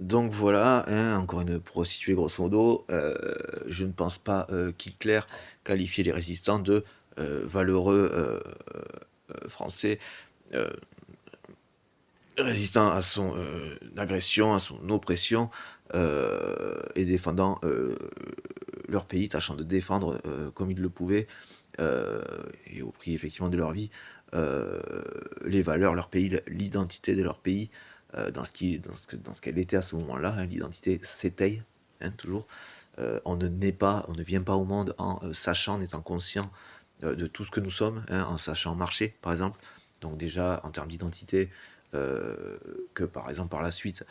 Donc voilà, hein, encore une pour resituer grosso modo, je ne pense pas qu'Hitler qualifiait les résistants de valeureux français euh, résistant à son agression, à son oppression et défendant leur pays, tâchant de défendre comme ils le pouvaient et au prix effectivement de leur vie les valeurs, leur pays, l'identité de leur pays dans ce qu'elle était à ce moment-là. Hein, l'identité s'étaye, hein, toujours. On ne naît pas, on ne vient pas au monde en sachant, en étant conscient de tout ce que nous sommes, hein, en sachant marcher, par exemple. Donc déjà, en termes d'identité, que par exemple par la suite,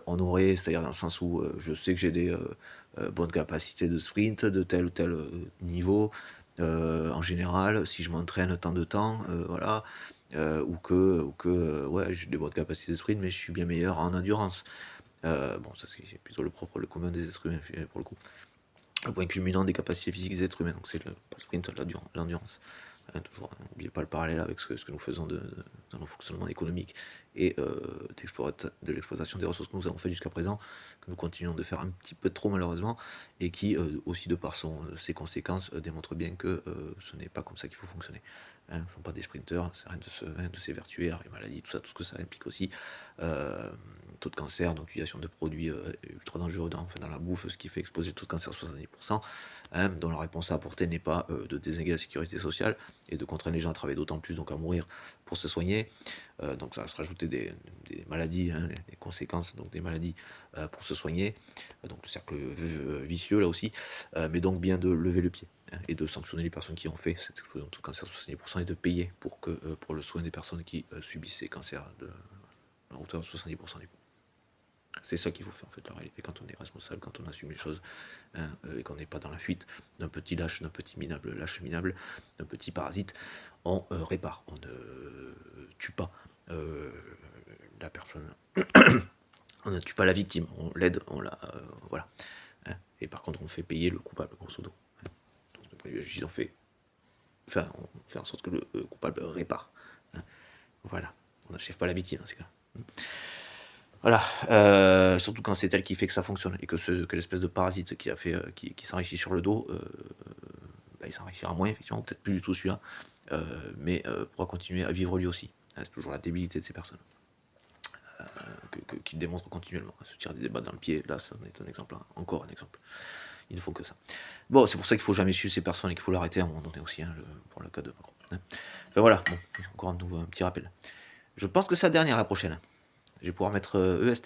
on aurait, c'est-à-dire dans le sens où je sais que j'ai des bonnes capacités de sprint de tel ou tel niveau, en général, si je m'entraîne tant de temps, voilà, ou que ouais, j'ai des bonnes capacités de sprint, mais je suis bien meilleur en endurance. Bon, ça c'est plutôt le commun des êtres humains pour le coup. Le point culminant des capacités physiques des êtres humains, donc c'est pas le sprint, l'endurance. Toujours, n'oubliez pas le parallèle avec ce que nous faisons dans nos fonctionnements économiques et de l'exploitation des ressources que nous avons fait jusqu'à présent, que nous continuons de faire un petit peu trop malheureusement, et qui aussi de par ses conséquences démontre bien que ce n'est pas comme ça qu'il faut fonctionner. Hein, ce ne sont pas des sprinteurs, c'est rien de s'évertuer, les maladies, tout ça, tout ce que ça implique aussi. Euh, Taux de cancer, donc utilisation de produits ultra dangereux dans la bouffe, ce qui fait exploser le taux de cancer à 70%, hein, dont la réponse à apporter n'est pas de déséguer la sécurité sociale et de contraindre les gens à travailler d'autant plus, donc à mourir pour se soigner. Donc ça va se rajouter des maladies, hein, des conséquences, donc des maladies pour se soigner. Donc le cercle vicieux là aussi, mais donc bien de lever le pied, hein, et de sanctionner les personnes qui ont fait cette explosion de taux de cancer à 70% et de payer pour le soin des personnes qui subissent ces cancers à hauteur de 70% du coup. C'est ça qu'il faut faire en fait, la réalité, quand on est responsable, quand on assume les choses, hein, et qu'on n'est pas dans la fuite d'un petit lâche, d'un petit lâche minable, d'un petit parasite, on répare, on ne tue pas la personne, on ne tue pas la victime, on l'aide, voilà. Hein. Et par contre, on fait payer le coupable, grosso modo. Hein. Donc, de point de vue, on fait en sorte que le coupable répare. Hein. Voilà, on n'achève pas la victime dans ces cas. Voilà, surtout quand c'est elle qui fait que ça fonctionne et que l'espèce de parasite qui a fait, qui s'enrichit sur le dos, il s'enrichira moins effectivement, peut-être plus du tout celui-là, mais pourra continuer à vivre lui aussi. Hein, c'est toujours la débilité de ces personnes qui démontrent continuellement, à se tirer des débats dans le pied. Là, ça en est un exemple, hein, encore un exemple. Il ne faut que ça. Bon, c'est pour ça qu'il faut jamais suivre ces personnes et qu'il faut l'arrêter à un moment donné aussi, hein, pour le cas de Macron. Hein. Enfin voilà, bon, encore un petit rappel. Je pense que c'est la dernière, la prochaine. Je vais pouvoir mettre EST.